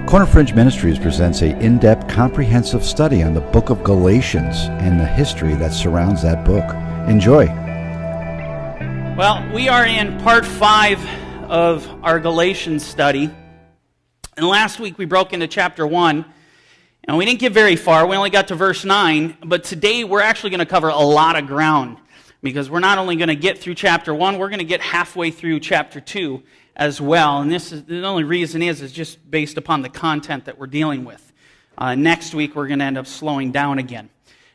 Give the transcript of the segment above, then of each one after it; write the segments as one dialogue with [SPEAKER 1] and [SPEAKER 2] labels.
[SPEAKER 1] Fringe Ministries presents an in-depth, comprehensive study on the Book of Galatians and the history that surrounds that book. Enjoy.
[SPEAKER 2] Well, we are in part 5 of our Galatians study. And last week we broke into chapter 1, and we didn't get very far. We only got to verse 9. But today we're actually going to cover a lot of ground, because we're not only going to get through chapter 1, we're going to get halfway through chapter 2 as well. And this is the only reason is just based upon the content that we're dealing with. Next week we're going to end up slowing down again.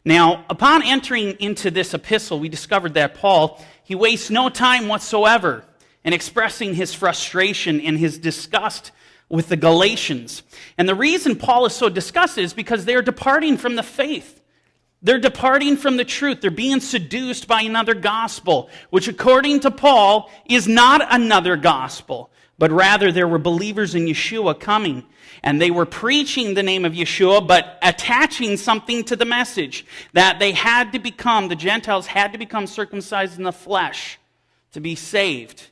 [SPEAKER 2] Now, upon entering into this epistle, we discovered that Paul, he wastes no time whatsoever in expressing his frustration and his disgust with the Galatians. And the reason Paul is so disgusted is because they're departing from the faith. They're departing from the truth. They're being seduced by another gospel, which according to Paul is not another gospel, but rather there were believers in Yeshua coming, and they were preaching the name of Yeshua, but attaching something to the message, that they had to become, the Gentiles had to become circumcised in the flesh to be saved.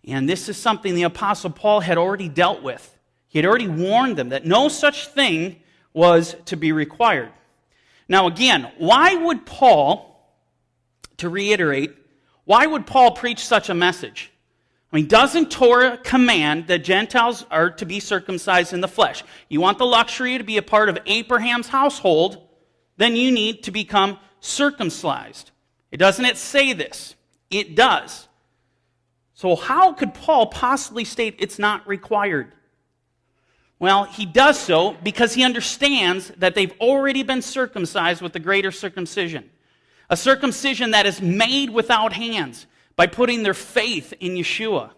[SPEAKER 2] And this is something the Apostle Paul had already dealt with. He had already warned them that no such thing was to be required. Now again, why would Paul, to reiterate, why would Paul preach such a message? I mean, doesn't Torah command that Gentiles are to be circumcised in the flesh? You want the luxury to be a part of Abraham's household, then you need to become circumcised. Doesn't it say this? It does. So how could Paul possibly state it's not required? Well, he does so because he understands that they've already been circumcised with the greater circumcision. A circumcision that is made without hands by putting their faith in Yeshua.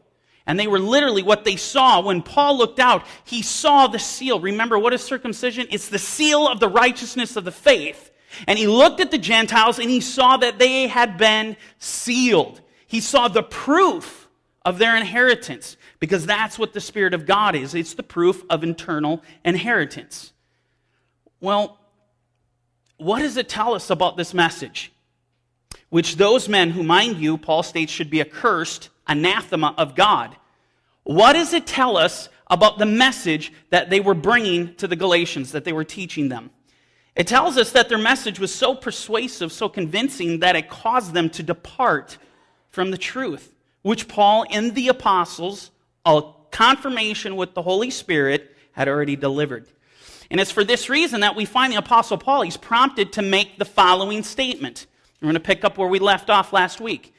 [SPEAKER 2] And they were literally what they saw. When Paul looked out, he saw the seal. Remember, what is circumcision? It's the seal of the righteousness of the faith. And he looked at the Gentiles and he saw that they had been sealed. He saw the proof of their inheritance, because that's what the Spirit of God is. It's the proof of eternal inheritance. Well, what does it tell us about this message? Which those men who, mind you, Paul states should be accursed, anathema of God. What does it tell us about the message that they were bringing to the Galatians, that they were teaching them? It tells us that their message was so persuasive, so convincing, that it caused them to depart from the truth, which Paul and the apostles, a confirmation with the Holy Spirit, had already delivered. And it's for this reason that we find the Apostle Paul, he's prompted to make the following statement. We're going to pick up where we left off last week.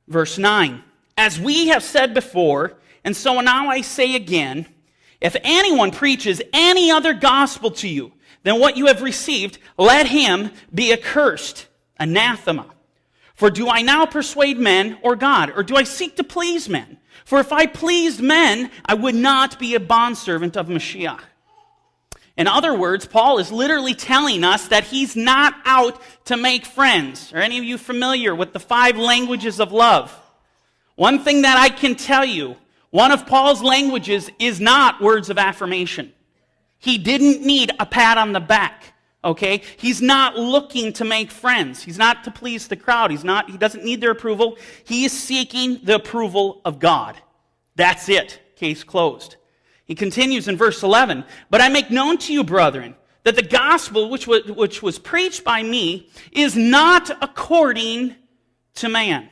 [SPEAKER 2] Verse 9. As we have said before, and so now I say again, if anyone preaches any other gospel to you than what you have received, let him be accursed, anathema. For do I now persuade men or God, or do I seek to please men? For if I pleased men, I would not be a bondservant of Mashiach. In other words, Paul is literally telling us that he's not out to make friends. Are any of you familiar with the 5 languages of love? One thing that I can tell you, one of Paul's languages is not words of affirmation. He didn't need a pat on the back. Okay? He's not looking to make friends. He's not to please the crowd. He doesn't need their approval. He is seeking the approval of God. That's it. Case closed. He continues in verse 11, but I make known to you, brethren, that the gospel which was preached by me is not according to man.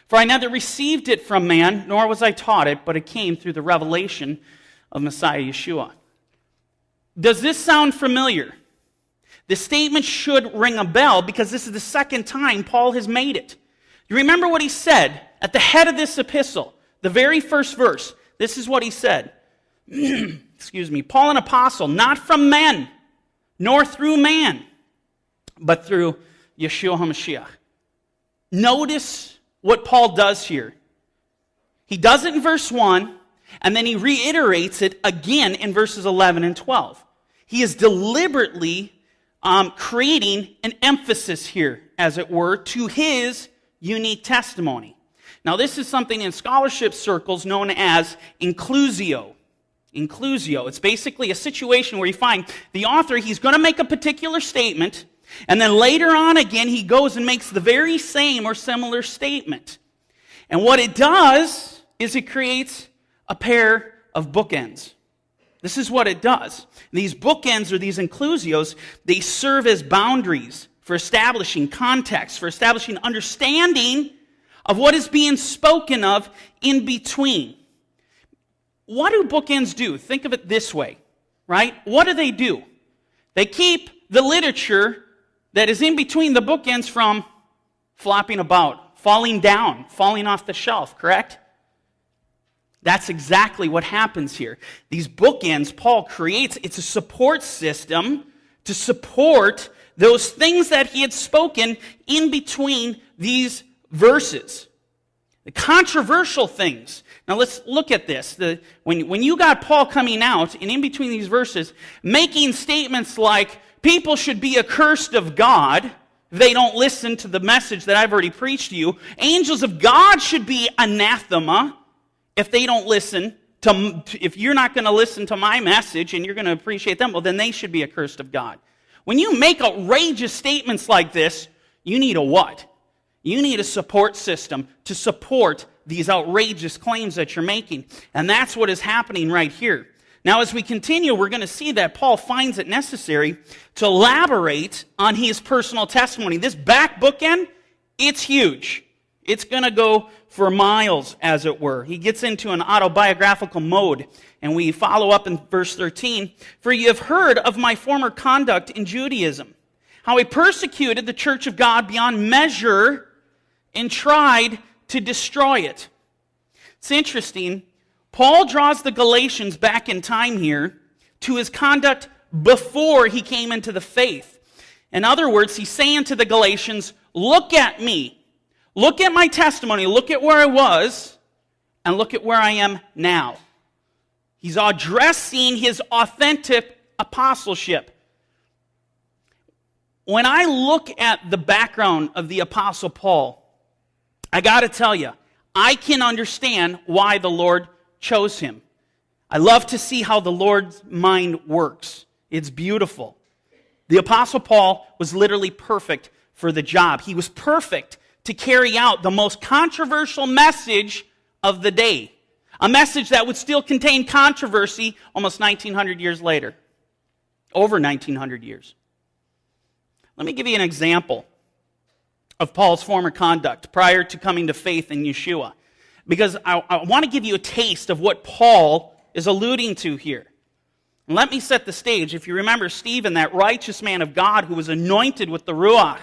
[SPEAKER 2] For I neither received it from man, nor was I taught it, but it came through the revelation of Messiah Yeshua. Does this sound familiar? The statement should ring a bell, because this is the second time Paul has made it. You remember what he said at the head of this epistle, the very first verse. This is what he said. Excuse me. Paul, an apostle, not from men, nor through man, but through Yeshua HaMashiach. Notice what Paul does here. He does it in verse 1, and then he reiterates it again in verses 11 and 12. He is deliberately creating an emphasis here, as it were, to his unique testimony. Now, this is something in scholarship circles known as inclusio. Inclusio. It's basically a situation where you find the author, he's going to make a particular statement, and then later on again, he goes and makes the very same or similar statement. And what it does is it creates a pair of bookends. This is what it does. These bookends, or these inclusios, they serve as boundaries for establishing context, for establishing understanding of what is being spoken of in between. What do bookends do? Think of it this way, right? What do? They keep the literature that is in between the bookends from flopping about, falling down, falling off the shelf, correct? That's exactly what happens here. These bookends Paul creates, it's a support system to support those things that he had spoken in between these verses. The controversial things. Now let's look at this. When you got Paul coming out, and in between these verses, making statements like, people should be accursed of God if they don't listen to the message that I've already preached to you. Angels of God should be anathema if they don't listen to, if you're not going to listen to my message and you're going to appreciate them, well, then they should be accursed of God. When you make outrageous statements like this, you need a what? You need a support system to support these outrageous claims that you're making. And that's what is happening right here. Now, as we continue, we're going to see that Paul finds it necessary to elaborate on his personal testimony. This back bookend, it's huge. It's going to go for miles, as it were. He gets into an autobiographical mode, and we follow up in verse 13. For you have heard of my former conduct in Judaism, how I persecuted the church of God beyond measure and tried to destroy it. It's interesting. Paul draws the Galatians back in time here to his conduct before he came into the faith. In other words, he's saying to the Galatians, look at me. Look at my testimony. Look at where I was, and look at where I am now. He's addressing his authentic apostleship. When I look at the background of the Apostle Paul, I got to tell you, I can understand why the Lord chose him. I love to see how the Lord's mind works. It's beautiful. The Apostle Paul was literally perfect for the job. He was perfect to carry out the most controversial message of the day. A message that would still contain controversy almost 1,900 years later. Over 1,900 years. Let me give you an example of Paul's former conduct prior to coming to faith in Yeshua. Because I want to give you a taste of what Paul is alluding to here. And let me set the stage. If you remember Stephen, that righteous man of God who was anointed with the Ruach,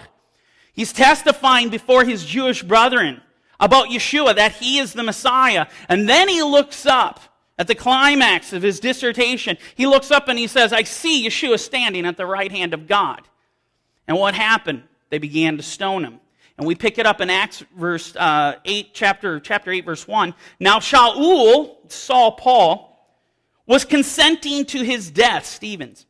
[SPEAKER 2] he's testifying before his Jewish brethren about Yeshua, that he is the Messiah. And then he looks up at the climax of his dissertation. He looks up and he says, I see Yeshua standing at the right hand of God. And what happened? They began to stone him. And we pick it up in Acts verse 8, chapter 8, verse 1. Now Shaul, Saul, Paul, was consenting to his death, Stephen's.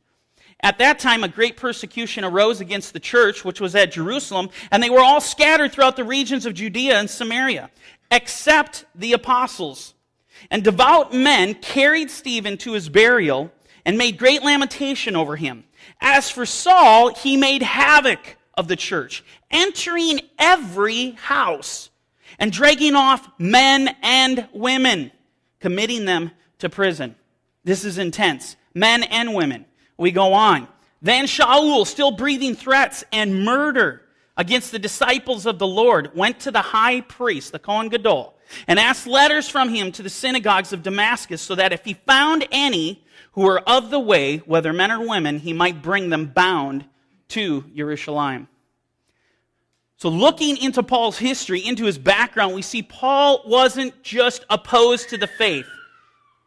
[SPEAKER 2] At that time, a great persecution arose against the church, which was at Jerusalem, and they were all scattered throughout the regions of Judea and Samaria, except the apostles. And devout men carried Stephen to his burial and made great lamentation over him. As for Saul, he made havoc of the church, entering every house and dragging off men and women, committing them to prison. This is intense. Men and women. We go on. Then Shaul, still breathing threats and murder against the disciples of the Lord, went to the high priest, the Kohen Gadol, and asked letters from him to the synagogues of Damascus, so that if he found any who were of the way, whether men or women, he might bring them bound to Jerusalem. So looking into Paul's history, into his background, we see Paul wasn't just opposed to the faith.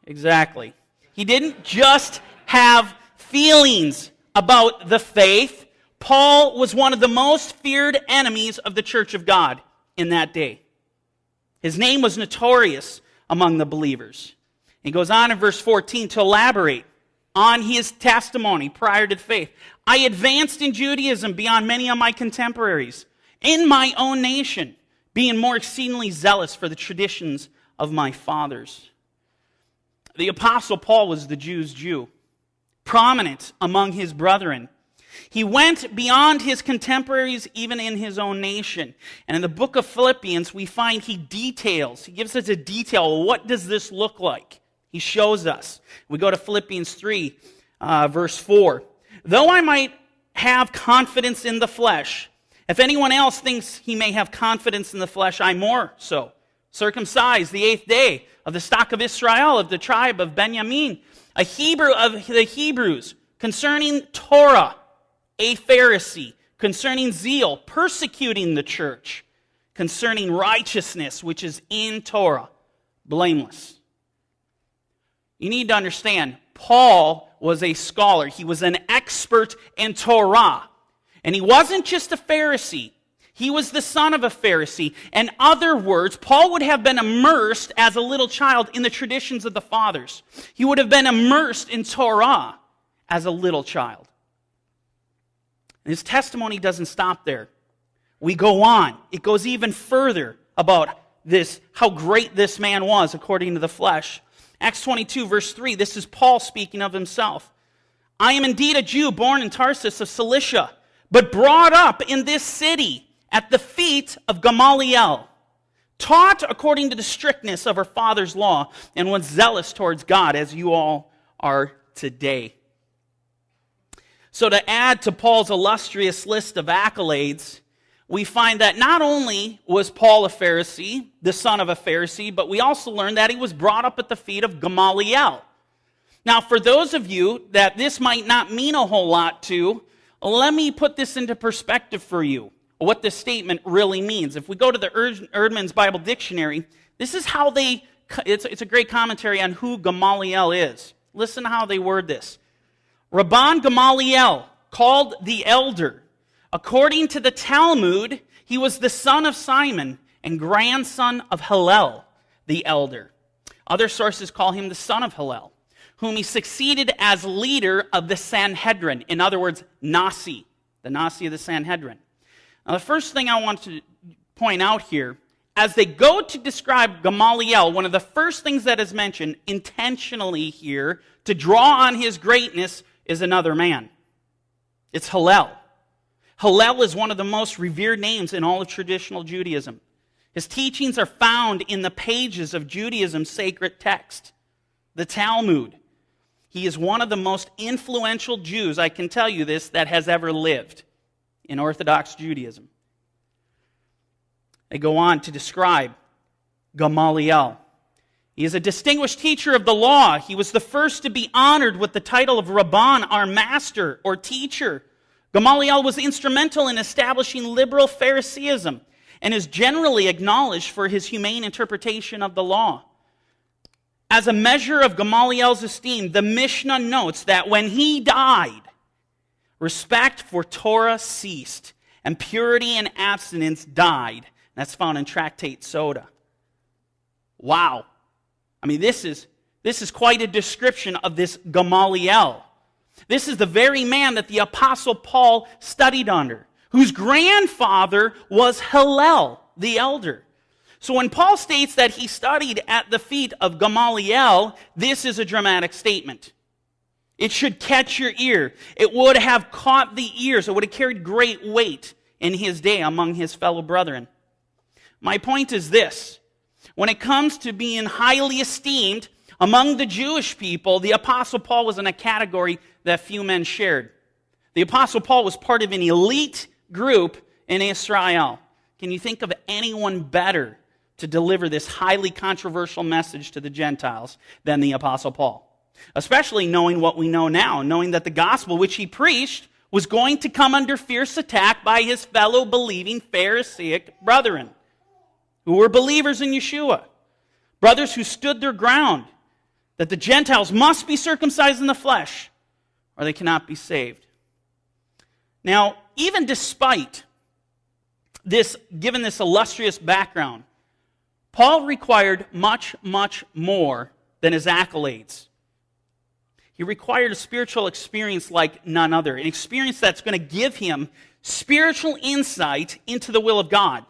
[SPEAKER 2] Exactly. He didn't just have feelings about the faith. Paul was one of the most feared enemies of the church of God in that day. His name was notorious among the believers. He goes on in verse 14 to elaborate on his testimony prior to faith. I advanced in Judaism beyond many of my contemporaries in my own nation, being more exceedingly zealous for the traditions of my fathers. The Apostle Paul was the Jews' Jew, prominent among his brethren. He went beyond his contemporaries even in his own nation. And in the book of Philippians, we find he gives us a detail. What does this look like? He shows us. We go to Philippians 3, verse 4. Though I might have confidence in the flesh, if anyone else thinks he may have confidence in the flesh, I more so. Circumcised the 8th day, of the stock of Israel, of the tribe of Benjamin, a Hebrew of the Hebrews, concerning Torah, a Pharisee, concerning zeal, persecuting the church, concerning righteousness, which is in Torah, blameless. You need to understand, Paul was a scholar. He was an expert in Torah. And he wasn't just a Pharisee. He was the son of a Pharisee. In other words, Paul would have been immersed as a little child in the traditions of the fathers. He would have been immersed in Torah as a little child. And his testimony doesn't stop there. We go on. It goes even further about this, how great this man was according to the flesh. Acts 22, verse 3, this is Paul speaking of himself. I am indeed a Jew born in Tarsus of Cilicia, but brought up in this city at the feet of Gamaliel, taught according to the strictness of our father's law, and was zealous towards God, as you all are today. So to add to Paul's illustrious list of accolades, we find that not only was Paul a Pharisee, the son of a Pharisee, but we also learn that he was brought up at the feet of Gamaliel. Now, for those of you that this might not mean a whole lot to, let me put this into perspective for you, what this statement really means. If we go to the Eerdmans Bible Dictionary, this is how it's a great commentary on who Gamaliel is. Listen to how they word this. Rabban Gamaliel, called the elder. According to the Talmud, he was the son of Simon and grandson of Hillel, the elder. Other sources call him the son of Hillel, whom he succeeded as leader of the Sanhedrin. In other words, Nasi, the Nasi of the Sanhedrin. Now, the first thing I want to point out here, as they go to describe Gamaliel, one of the first things that is mentioned intentionally here to draw on his greatness is another man. It's Hillel. Hillel is one of the most revered names in all of traditional Judaism. His teachings are found in the pages of Judaism's sacred text, the Talmud. He is one of the most influential Jews, I can tell you this, that has ever lived in Orthodox Judaism. They go on to describe Gamaliel. He is a distinguished teacher of the law. He was the first to be honored with the title of Rabban, our master or teacher. Gamaliel was instrumental in establishing liberal Phariseeism and is generally acknowledged for his humane interpretation of the law. As a measure of Gamaliel's esteem, the Mishnah notes that when he died, respect for Torah ceased, and purity and abstinence died. That's found in Tractate Soda. Wow. I mean, this is quite a description of this Gamaliel. This is the very man that the Apostle Paul studied under, whose grandfather was Hillel, the elder. So when Paul states that he studied at the feet of Gamaliel, this is a dramatic statement. It should catch your ear. It would have caught the ears. It would have carried great weight in his day among his fellow brethren. My point is this. When it comes to being highly esteemed among the Jewish people, the Apostle Paul was in a category that few men shared. The Apostle Paul was part of an elite group in Israel. Can you think of anyone better to deliver this highly controversial message to the Gentiles than the Apostle Paul? Especially knowing what we know now, knowing that the gospel which he preached was going to come under fierce attack by his fellow believing Pharisaic brethren who were believers in Yeshua. Brothers who stood their ground that the Gentiles must be circumcised in the flesh or they cannot be saved. Now, even despite this, given this illustrious background, Paul required much, much more than his accolades. He required a spiritual experience like none other, an experience that's going to give him spiritual insight into the will of God,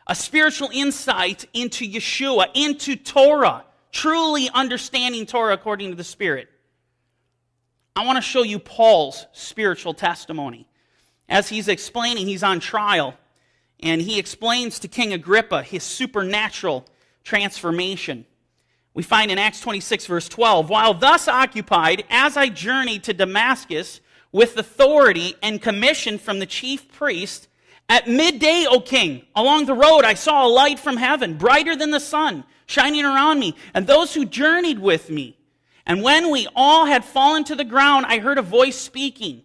[SPEAKER 2] a spiritual insight into Yeshua, into Torah, truly understanding Torah according to the Spirit. I want to show you Paul's spiritual testimony. As he's explaining, he's on trial, and he explains to King Agrippa his supernatural transformation. We find in Acts 26, verse 12, "While thus occupied, as I journeyed to Damascus with authority and commission from the chief priest, at midday, O king, along the road I saw a light from heaven, brighter than the sun, shining around me, and those who journeyed with me. And when we all had fallen to the ground, I heard a voice speaking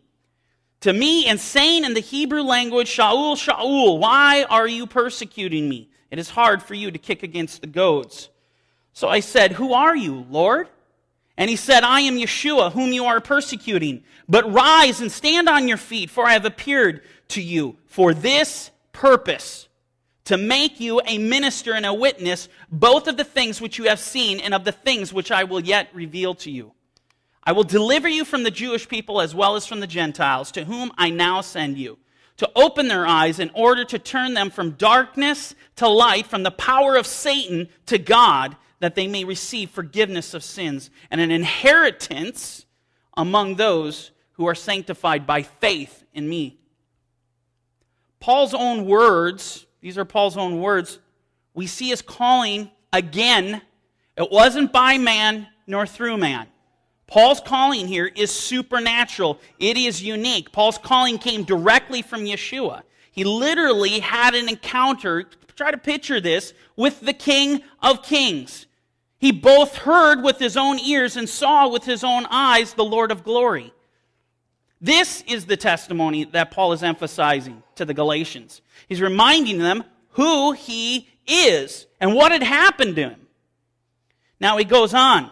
[SPEAKER 2] to me and saying in the Hebrew language, 'Shaul, Shaul, why are you persecuting me? It is hard for you to kick against the goads.' So I said, 'Who are you, Lord?' And he said, 'I am Yeshua, whom you are persecuting. But rise and stand on your feet, for I have appeared to you for this purpose, to make you a minister and a witness, both of the things which you have seen and of the things which I will yet reveal to you. I will deliver you from the Jewish people as well as from the Gentiles, to whom I now send you, to open their eyes in order to turn them from darkness to light, from the power of Satan to God, that they may receive forgiveness of sins and an inheritance among those who are sanctified by faith in me.'" Paul's own words, these are Paul's own words, we see his calling again. It wasn't by man nor through man. Paul's calling here is supernatural. It is unique. Paul's calling came directly from Yeshua. He literally had an encounter, try to picture this, with the King of Kings. He both heard with his own ears and saw with his own eyes the Lord of glory. This is the testimony that Paul is emphasizing to the Galatians. He's reminding them who he is and what had happened to him. Now he goes on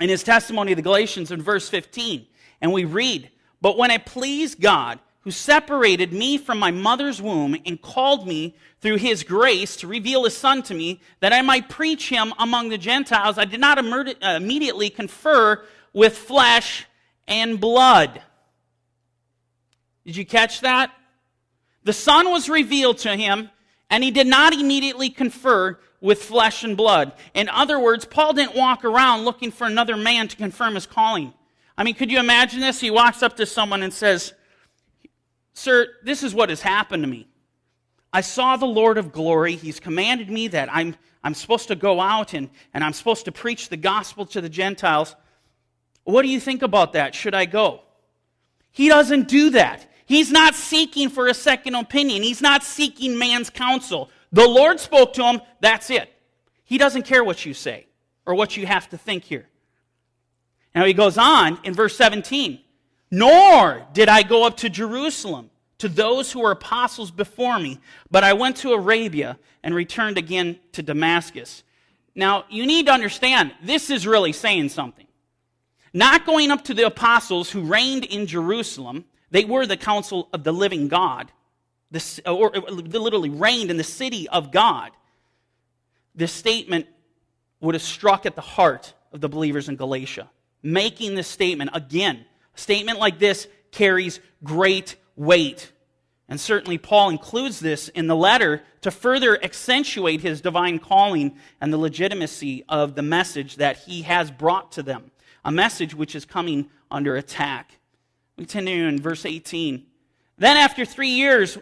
[SPEAKER 2] in his testimony to the Galatians in verse 15, and we read, "But when it pleased God, who separated me from my mother's womb and called me through his grace to reveal his Son to me, that I might preach him among the Gentiles, I did not immediately confer with flesh and blood." Did you catch that? The Son was revealed to him, and he did not immediately confer with flesh and blood. In other words, Paul didn't walk around looking for another man to confirm his calling. I mean, could you imagine this? He walks up to someone and says, "Sir, this is what has happened to me. I saw the Lord of glory. He's commanded me that I'm supposed to go out and I'm supposed to preach the gospel to the Gentiles. What do you think about that? Should I go?" He doesn't do that. He's not seeking for a second opinion. He's not seeking man's counsel. The Lord spoke to him, that's it. He doesn't care what you say or what you have to think here. Now he goes on in verse 17, "Nor did I go up to Jerusalem to those who were apostles before me, but I went to Arabia and returned again to Damascus." Now you need to understand, this is really saying something. Not going up to the apostles who reigned in Jerusalem. They were the council of the living God, or literally reigned in the city of God. This statement would have struck at the heart of the believers in Galatia. Making this statement, again, a statement like this carries great weight. And certainly Paul includes this in the letter to further accentuate his divine calling and the legitimacy of the message that he has brought to them, a message which is coming under attack. We continue in verse 18. "Then after 3 years,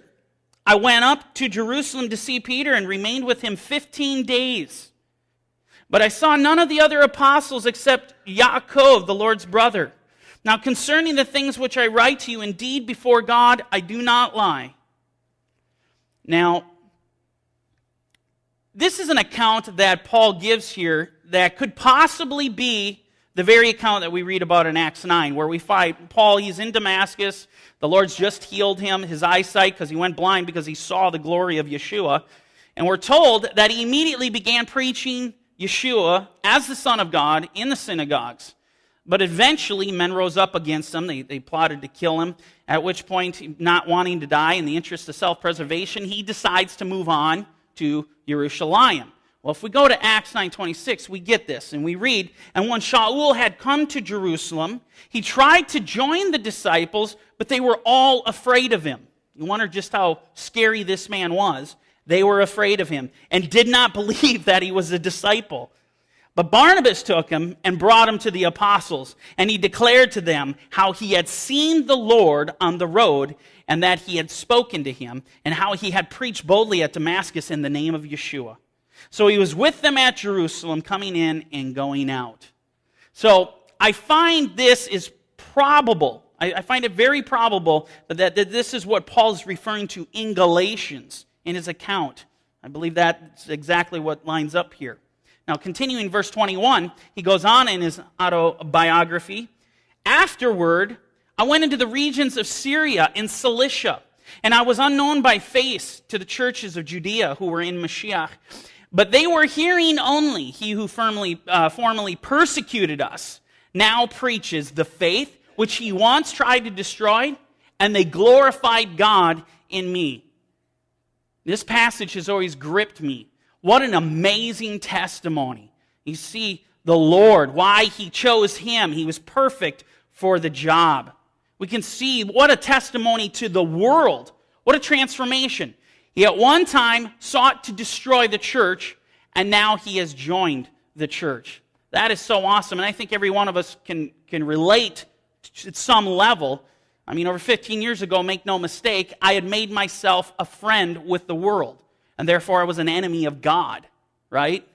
[SPEAKER 2] I went up to Jerusalem to see Peter and remained with him 15 days. But I saw none of the other apostles except Yaakov, the Lord's brother. Now concerning the things which I write to you, indeed before God, I do not lie." Now, this is an account that Paul gives here that could possibly be the very account that we read about in Acts 9, where we find Paul, he's in Damascus. The Lord's just healed him, his eyesight, because he went blind because he saw the glory of Yeshua. And we're told that he immediately began preaching Yeshua as the Son of God in the synagogues. But eventually, men rose up against him. They plotted to kill him, at which point, not wanting to die in the interest of self-preservation, he decides to move on to Jerusalem. Well, if we go to Acts 9:26, we get this, and we read, "And when Shaul had come to Jerusalem, he tried to join the disciples, but they were all afraid of him." You wonder just how scary this man was. They were afraid of him and did not believe that he was a disciple. But Barnabas took him and brought him to the apostles, and he declared to them how he had seen the Lord on the road, and that he had spoken to him, and how he had preached boldly at Damascus in the name of Yeshua. So he was with them at Jerusalem, coming in and going out. So I find this is probable. I find it very probable that this is what Paul is referring to in Galatians in his account. I believe that's exactly what lines up here. Now, continuing verse 21, he goes on in his autobiography. Afterward, I went into the regions of Syria and Cilicia, and I was unknown by face to the churches of Judea who were in Mashiach. But they were hearing only, he who formerly persecuted us now preaches the faith which he once tried to destroy, and they glorified God in me. This passage has always gripped me. What an amazing testimony. You see the Lord, why he chose him. He was perfect for the job. We can see what a testimony to the world. What a transformation. He at one time sought to destroy the church, and now he has joined the church. That is so awesome, and I think every one of us can relate at some level. I mean, over 15 years ago, make no mistake, I had made myself a friend with the world, and therefore I was an enemy of God, right?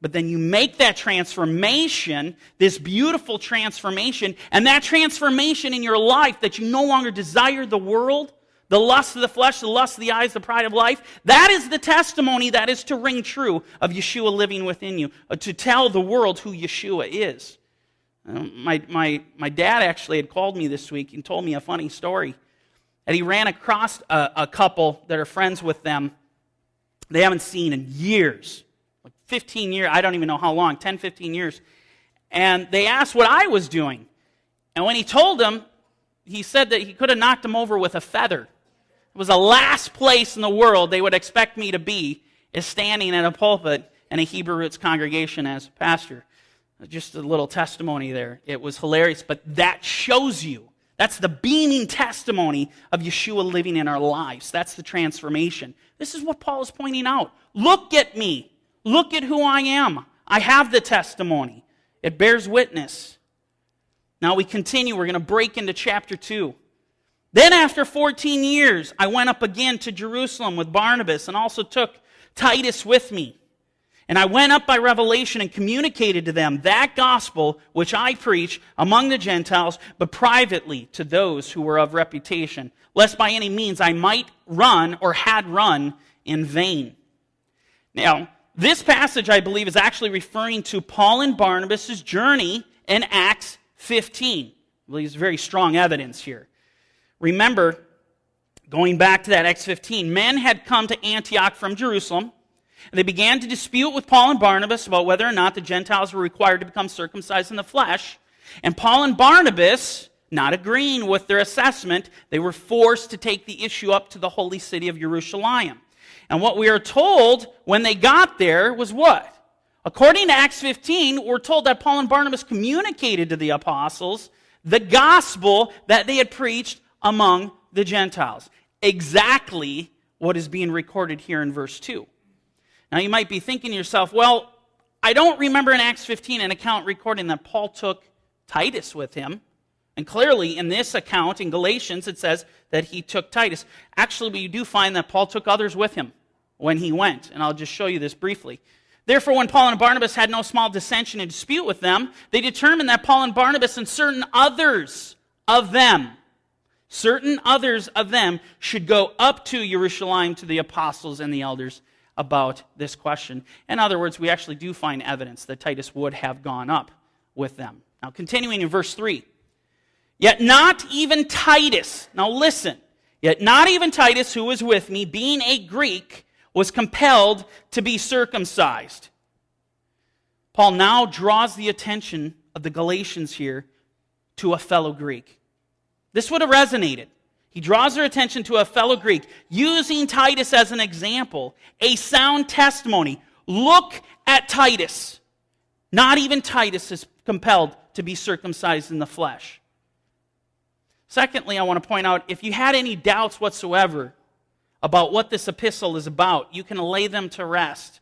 [SPEAKER 2] But then you make that transformation, this beautiful transformation, and that transformation in your life that you no longer desire the world, the lust of the flesh, the lust of the eyes, the pride of life, that is the testimony that is to ring true of Yeshua living within you, to tell the world who Yeshua is. My dad actually had called me this week and told me a funny story. And he ran across a couple that are friends with them they haven't seen in years, like 15 years, I don't even know how long, 10, 15 years. And they asked what I was doing. And when he told them, he said that he could have knocked them over with a feather. It was the last place in the world they would expect me to be, is standing in a pulpit in a Hebrew roots congregation as pastor. Just a little testimony there. It was hilarious, but that shows you. That's the beaming testimony of Yeshua living in our lives. That's the transformation. This is what Paul is pointing out. Look at me. Look at who I am. I have the testimony. It bears witness. Now we continue. We're going to break into chapter 2. Then after 14 years, I went up again to Jerusalem with Barnabas and also took Titus with me. And I went up by revelation and communicated to them that gospel which I preach among the Gentiles, but privately to those who were of reputation, lest by any means I might run or had run in vain. Now, this passage, I believe, is actually referring to Paul and Barnabas' journey in Acts 15. I believe there's very strong evidence here. Remember, going back to that Acts 15, men had come to Antioch from Jerusalem, and they began to dispute with Paul and Barnabas about whether or not the Gentiles were required to become circumcised in the flesh. And Paul and Barnabas, not agreeing with their assessment, they were forced to take the issue up to the holy city of Jerusalem. And what we are told when they got there was what? According to Acts 15, we're told that Paul and Barnabas communicated to the apostles the gospel that they had preached among the Gentiles. Exactly what is being recorded here in verse 2. Now you might be thinking to yourself, well, I don't remember in Acts 15 an account recording that Paul took Titus with him. And clearly in this account in Galatians it says that he took Titus. Actually, we do find that Paul took others with him when he went. And I'll just show you this briefly. Therefore, when Paul and Barnabas had no small dissension and dispute with them, they determined that Paul and Barnabas and certain others of them should go up to Jerusalem to the apostles and the elders about this question. In other words, we actually do find evidence that Titus would have gone up with them. Now, continuing in verse 3. Yet not even Titus, now listen, yet not even Titus, who was with me, being a Greek, was compelled to be circumcised. Paul now draws the attention of the Galatians here to a fellow Greek. This would have resonated. He draws their attention to a fellow Greek, using Titus as an example, a sound testimony. Look at Titus. Not even Titus is compelled to be circumcised in the flesh. Secondly, I want to point out, if you had any doubts whatsoever about what this epistle is about, you can lay them to rest.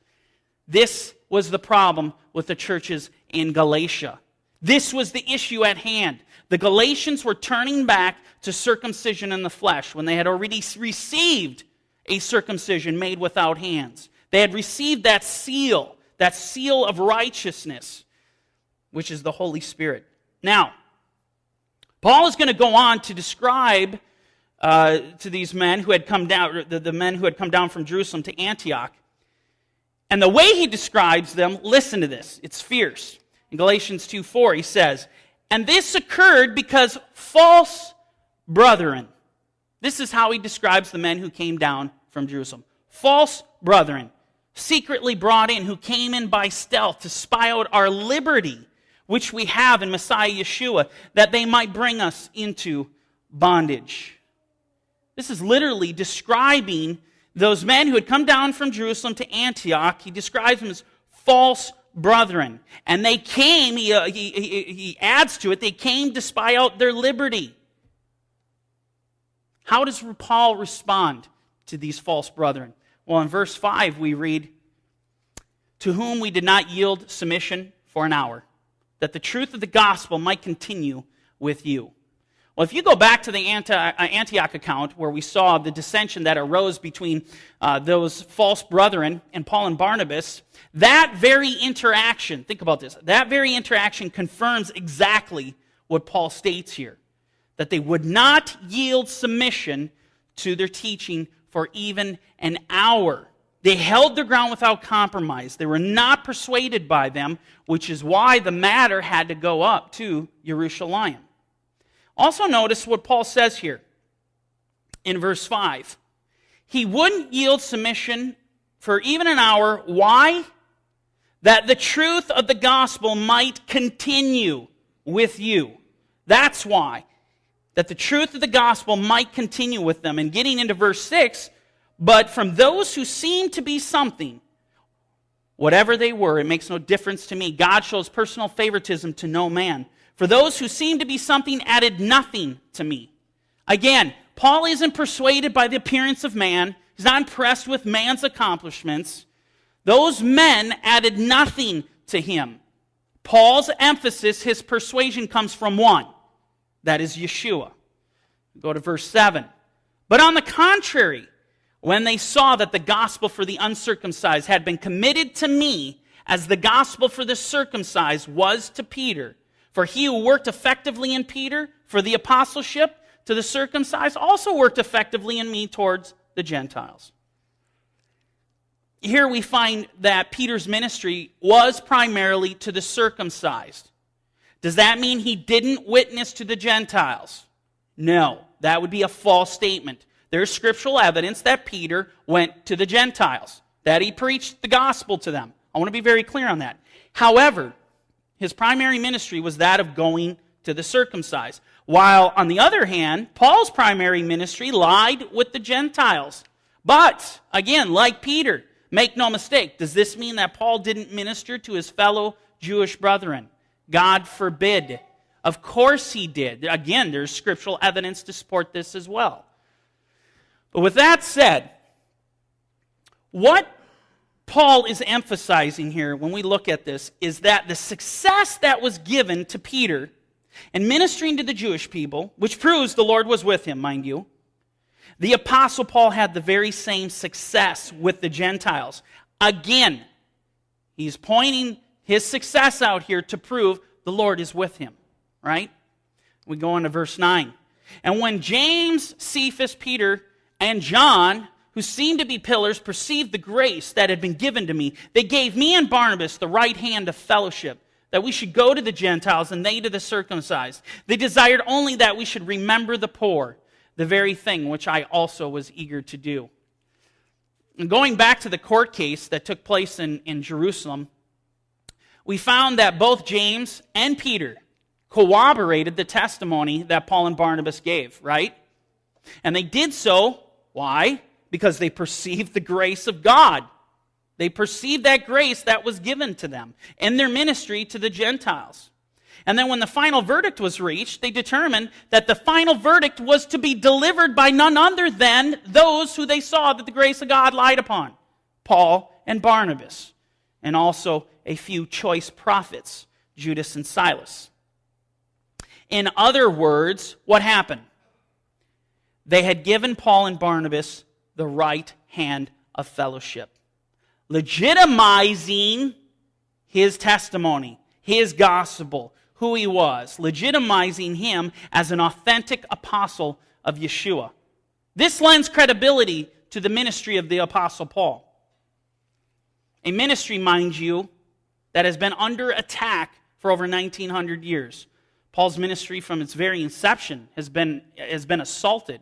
[SPEAKER 2] This was the problem with the churches in Galatia. This was the issue at hand. The Galatians were turning back to circumcision in the flesh when they had already received a circumcision made without hands. They had received that seal of righteousness, which is the Holy Spirit. Now, Paul is going to go on to describe to these men who had come down, the men who had come down from Jerusalem to Antioch. And the way he describes them, listen to this, it's fierce. In Galatians 2:4, he says, "And this occurred because false brethren." This is how he describes the men who came down from Jerusalem. False brethren, secretly brought in, who came in by stealth to spy out our liberty, which we have in Messiah Yeshua, that they might bring us into bondage. This is literally describing those men who had come down from Jerusalem to Antioch. He describes them as false brethren. And they came, he adds to it, they came to spy out their liberty. How does Paul respond to these false brethren? Well, in verse 5 we read, "To whom we did not yield submission for an hour, that the truth of the gospel might continue with you." Well, if you go back to the Antioch account where we saw the dissension that arose between those false brethren and Paul and Barnabas, that very interaction, think about this, that very interaction confirms exactly what Paul states here, that they would not yield submission to their teaching for even an hour. They held their ground without compromise. They were not persuaded by them, which is why the matter had to go up to Jerusalem. Also notice what Paul says here in verse 5. He wouldn't yield submission for even an hour. Why? That the truth of the gospel might continue with you. That's why. That the truth of the gospel might continue with them. And getting into verse 6, "But from those who seem to be something, whatever they were, it makes no difference to me. God shows personal favoritism to no man. For those who seem to be something added nothing to me." Again, Paul isn't persuaded by the appearance of man. He's not impressed with man's accomplishments. Those men added nothing to him. Paul's emphasis, his persuasion, comes from one. That is Yeshua. Go to verse 7. "But on the contrary, when they saw that the gospel for the uncircumcised had been committed to me, as the gospel for the circumcised was to Peter, for he who worked effectively in Peter for the apostleship to the circumcised also worked effectively in me towards the Gentiles." Here we find that Peter's ministry was primarily to the circumcised. Does that mean he didn't witness to the Gentiles? No, that would be a false statement. There's scriptural evidence that Peter went to the Gentiles, that he preached the gospel to them. I want to be very clear on that. However, his primary ministry was that of going to the circumcised. While, on the other hand, Paul's primary ministry lied with the Gentiles. But, again, like Peter, make no mistake, does this mean that Paul didn't minister to his fellow Jewish brethren? God forbid. Of course he did. Again, there's scriptural evidence to support this as well. But with that said, what Paul is emphasizing here when we look at this is that the success that was given to Peter in ministering to the Jewish people, which proves the Lord was with him, mind you, the Apostle Paul had the very same success with the Gentiles. Again, he's pointing his success out here to prove the Lord is with him, right? We go on to verse 9. "And when James, Cephas, Peter, and John, who seemed to be pillars, perceived the grace that had been given to me, they gave me and Barnabas the right hand of fellowship, that we should go to the Gentiles and they to the circumcised. They desired only that we should remember the poor, the very thing which I also was eager to do." And going back to the court case that took place in Jerusalem, we found that both James and Peter corroborated the testimony that Paul and Barnabas gave, right? And they did so, why? Because they perceived the grace of God. They perceived that grace that was given to them in their ministry to the Gentiles. And then when the final verdict was reached, they determined that the final verdict was to be delivered by none other than those who they saw that the grace of God lied upon, Paul and Barnabas, and also a few choice prophets, Judas and Silas. In other words, what happened? They had given Paul and Barnabas the right hand of fellowship. legitimizing his testimony, his gospel, who he was, legitimizing him as an authentic apostle of Yeshua. This lends credibility to the ministry of the Apostle Paul. A ministry, mind you, that has been under attack for over 1,900 years. Paul's ministry from its very inception has been assaulted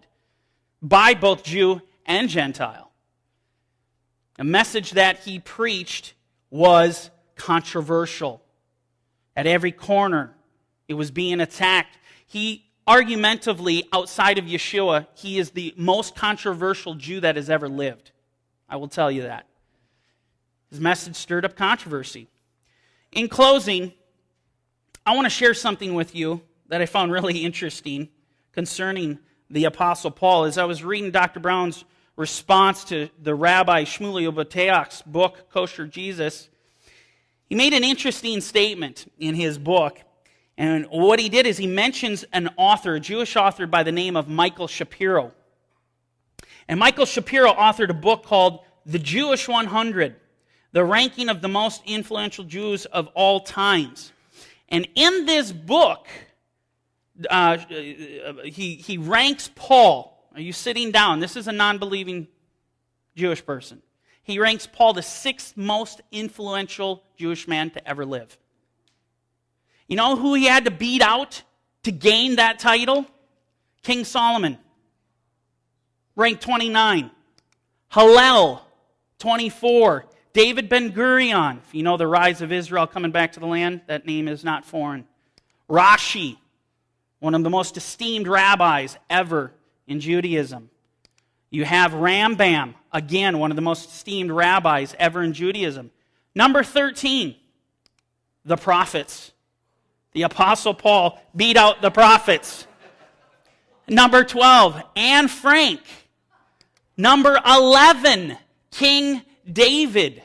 [SPEAKER 2] by both Jew and Gentile. A message that he preached was controversial. At every corner, it was being attacked. He argumentatively, outside of Yeshua, he is the most controversial Jew that has ever lived. I will tell you that. His message stirred up controversy. In closing, I want to share something with you that I found really interesting concerning the Apostle Paul. As I was reading Dr. Brown's response to the Rabbi Shmuel Boteach's book, Kosher Jesus, he made an interesting statement in his book. And what he did is he mentions an author, a Jewish author by the name of Michael Shapiro. And Michael Shapiro authored a book called The Jewish 100, the ranking of the most influential Jews of all times. And in this book, he ranks Paul. Are you sitting down? This is a non-believing Jewish person. He ranks Paul the 6th most influential Jewish man to ever live. You know who he had to beat out to gain that title? King Solomon, ranked 29. Hillel, 24. David Ben-Gurion, if you know the rise of Israel coming back to the land, that name is not foreign. Rashi, one of the most esteemed rabbis ever in Judaism. You have Rambam, again, one of the most esteemed rabbis ever in Judaism. Number 13, the prophets. The Apostle Paul beat out the prophets. Number 12, Anne Frank. Number 11, King David.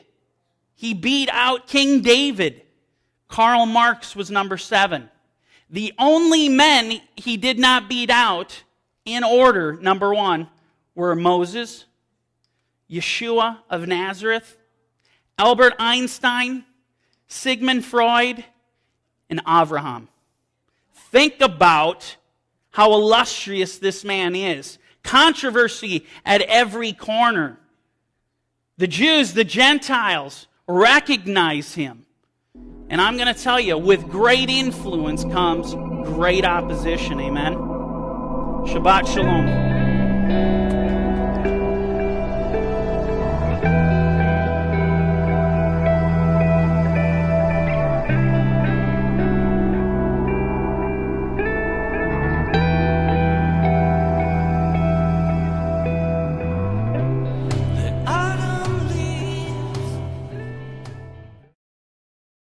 [SPEAKER 2] He beat out King David. Karl Marx was number 7. The only men he did not beat out in order, number 1, were Moses, Yeshua of Nazareth, Albert Einstein, Sigmund Freud, and Abraham. Think about how illustrious this man is. Controversy at every corner. The Jews, the Gentiles, recognize him. And I'm going to tell you, with great influence comes great opposition. Amen? Shabbat Shalom.